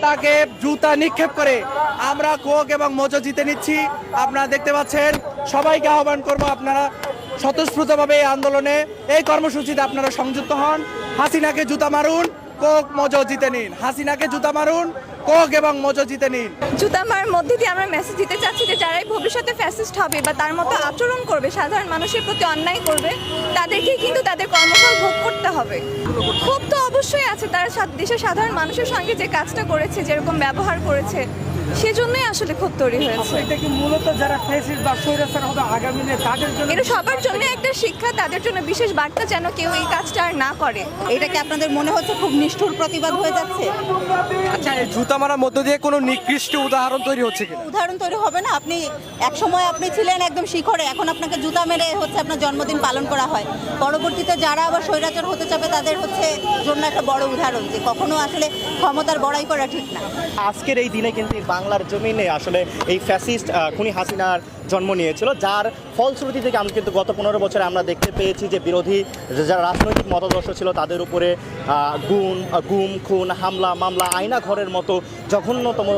তাকে জুতা নিক্ষেপ করে আমরা কোক এবং মোজো জিতে নিচ্ছি। আপনারা দেখতে পাচ্ছেন, সবাইকে আহ্বান করবো আপনারা স্বতঃস্ফূর্তভাবে এই আন্দোলনে, এই কর্মসূচিতে আপনারা সংযুক্ত হন। হাসিনাকে জুতা মারুন, কোক মোজো জিতে নিন। হাসিনাকে জুতা মারুন, কোক এবং মোজো জিতে নিন। জুতা মারার মধ্যে দিয়ে আমরা মেসেজ দিতে চাচ্ছি যে যারাই ভবিষ্যতে ফ্যাসিস্ট হবে বা তার মতো আচরণ করবে, সাধারণ মানুষের প্রতি অন্যায় করবে, তাদেরকেই কিন্তু তাদের কর্মফল ভোগ করতে হবে। ক্ষোভ তো অবশ্যই আছে, তারা দেশের সাধারণ মানুষের সঙ্গে যে কাজটা করেছে, যেরকম ব্যবহার করেছে, সেজন্যই আসলে ক্ষোভ তৈরি হয়েছে। এটা কি মূলত যারা ফ্যাসিস্ট বা স্বৈরাচার হবে আগামী দিনে তাদের জন্য? এটা সবার জন্য একটা শিক্ষা, তাদের জন্য বিশেষ বার্তা, যেন কেউ এই কাজটা আর না করে। এটা কি আপনাদের মনে হচ্ছে খুব নিষ্ঠুর প্রতিবাদ হয়ে যাচ্ছে? আচ্ছা, এই জুতা মারার মধ্য দিয়ে কোনো নিকৃষ্ট উদাহরণ তৈরি হচ্ছে কিনা? উদাহরণ তৈরি হবে না। আপনি এক সময় আপনি ছিলেন একদম শিখরে, এখন আপনাকে জুতা মেরে হচ্ছে আপনার জন্মদিন পালন করা হয়। পরবর্তীতে যারা আবার স্বৈরাচার হতে চাবে তাদের হচ্ছে জন্য একটা বড় উদাহরণ যে কখনো আসলে ক্ষমতার বড়াই করা ঠিক না। আজকের এই দিনে কিন্তু বাংলার জমিনে আসলে এই ফ্যাসিস্ট খুনি হাসিনার জন্ম নিয়েছিল, যার ফলশ্রুতি থেকে আমরা কিন্তু গত 15 বছরে আমরা দেখতে পেয়েছি যে বিরোধী যারা রাজনৈতিক মতাদর্শ ছিল তাদের উপরে গুম খুন হামলা মামলা আয়না ঘরের মতো জঘন্যতম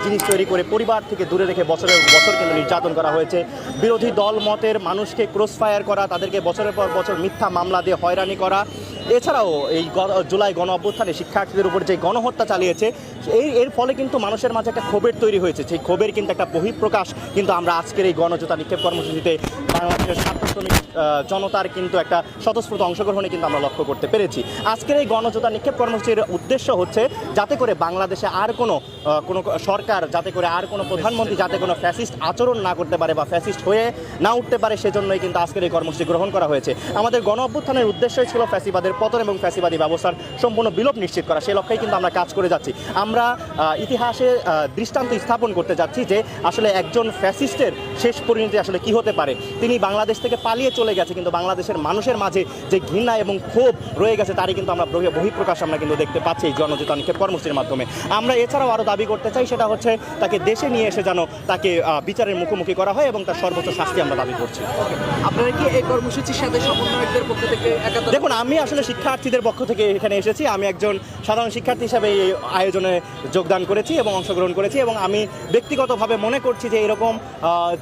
জিনিস তৈরি করে পরিবার থেকে দূরে রেখে বছরের বছর কিন্তু নির্যাতন করা হয়েছে। বিরোধী দল মতের মানুষকে ক্রসফায়ার করা, তাদেরকে বছরের পর বছর মিথ্যা মামলা দিয়ে হয়রানি করা, এছাড়াও এই জুলাই গণ অভ্যুত্থানে শিক্ষার্থীদের উপর যে গণহত্যা চালিয়েছে, এর ফলে কিন্তু মানুষের মাঝে একটা ক্ষোভের তৈরি হয়েছে। সেই ক্ষোভের কিন্তু একটা বহিঃপ্রকাশ কিন্তু আমরা আজকের এই গণজুতা নিক্ষেপ কর্মসূচিতে বাংলাদেশের ছাত্র শ্রমিক জনতার কিন্তু একটা স্বতঃস্ফূর্ত অংশগ্রহণে কিন্তু আমরা লক্ষ্য করতে পেরেছি। আজকের এই গণজুতা নিক্ষেপ কর্মসূচির উদ্দেশ্য হচ্ছে যাতে করে বাংলাদেশে আর কোনো সরকার, যাতে করে আর কোনো প্রধানমন্ত্রী যাতে কোনো ফ্যাসিস্ট আচরণ না করতে পারে বা ফ্যাসিস্ট হয়ে না উঠতে পারে, সেজন্যই কিন্তু আজকের এই কর্মসূচি গ্রহণ করা হয়েছে। আমাদের গণ অভ্যুত্থানের উদ্দেশ্যই ছিল ফ্যাসিবাদের পতন এবং ফ্যাসিবাদী ব্যবস্থার সম্পূর্ণ বিলোপ নিশ্চিত করা। সেই লক্ষ্যেই কিন্তু আমরা কাজ করে যাচ্ছি। আমরা ইতিহাসে দৃষ্টান্ত স্থাপন করতে যাচ্ছি যে আসলে একজন ফ্যাসিস্টের শেষ পরিণতি আসলে কি হতে পারে। তিনি বাংলাদেশ থেকে পালিয়ে চলে গেছে, কিন্তু বাংলাদেশের মানুষের মাঝে যে ঘৃণা এবং ক্ষোভ রয়ে গেছে তারই কিন্তু আমরা বহিঃপ্রকাশ আমরা কিন্তু দেখতে পাচ্ছি এই গণজুতা নিক্ষেপ কর্মসূচির মাধ্যমে। আমরা এছাড়াও আরও দাবি করতে চাই, সেটা হচ্ছে তাকে দেশে নিয়ে এসে যেন তাকে বিচারের মুখোমুখি করা হয় এবং তার সর্বোচ্চ শাস্তি আমরা দাবি করছি। আপনারা কি এই কর্মসূচির সাথে সমন্বয়কদের পক্ষ থেকে দেখুন, আমি আসলে শিক্ষার্থীদের পক্ষ থেকে এখানে এসেছি। আমি একজন সাধারণ শিক্ষার্থী হিসাবে এই আয়োজনে যোগদান করেছি এবং অংশগ্রহণ করেছি, এবং আমি ব্যক্তিগতভাবে মনে করছি যে এরকম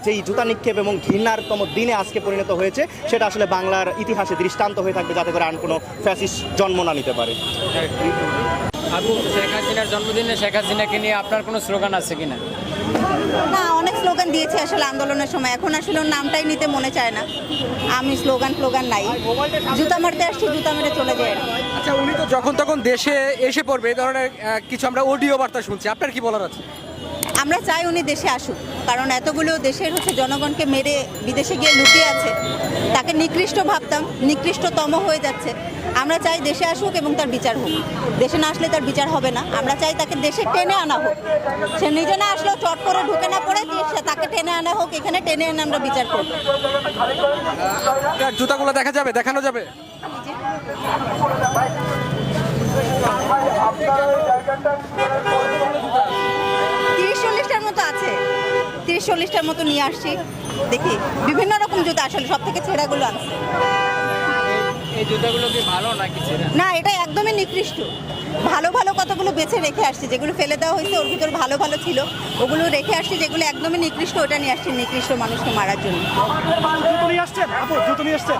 যেই জুতা নিক্ষেপ এবং ঘৃণারতম দিনে আজকে পরিণত হয়েছে, সেটা আসলে বাংলার ইতিহাসে দৃষ্টান্ত হয়ে থাকবে, যাতে করে আর কোনো ফ্যাসিস্ট জন্ম না নিতে পারে। আপু, শেখ হাসিনার জন্মদিনে শেখ হাসিনাকে নিয়ে আপনার কোনো স্লোগান আছে কিনা? না, অনেক স্লোগান দিয়েছে আসলে আন্দোলনের সময়, এখন আসলে ওর নামটাই নিতে মনে চায় না। আমি স্লোগান নাই, জুতা মারতে আসছি, জুতা মেরে চলে যায়। আচ্ছা, উনি তো যখন তখন দেশে এসে পড়বে, এই ধরনের কিছু আমরা অডিও বার্তা শুনছি, আপনার কি বলার আছে? আমরা চাই উনি দেশে আসুক, কারণ এতগুলো দেশের হচ্ছে জনগণকে মেরে বিদেশে গিয়ে লুকিয়ে আছে, তাকে নিকৃষ্ট ভাবতাম, নিকৃষ্টতম হয়ে যাচ্ছে। আমরা চাই দেশে আসুক এবং তার বিচার হোক। দেশে না আসলে তার বিচার হবে না। আমরা চাই তাকে দেশে টেনে আনা হোক, সে নিজে না আসলেও চট করে ঢুকে না পড়ে তাকে টেনে আনা হোক, এখানে টেনে এনে আমরা বিচার করব। জুতাগুলো দেখা যাবে, দেখানো যাবে? 30-40টার মতো আছে, 30-40টার মতো নিয়ে আসছি। দেখি বিভিন্ন রকম জুতা, আসলে সব থেকে ছেঁড়াগুলো আছে। এই জুতাগুলো কি ভালো নাকি ছেঁড়া? না, এটা একদমই নিকৃষ্ট। ভালো ভালো কতগুলো বেছে রেখে আসছি, যেগুলো ফেলে দেওয়া হয়েছে ওর ভিতর ভালো ভালো ছিল, ওগুলো রেখে আসছি। যেগুলো একদমই নিকৃষ্ট ওটা নিয়ে আসছি নিকৃষ্ট মানুষকে মারার জন্য। জুতো নিয়ে আসছেন আপু, জুতো নিয়ে আসছেন?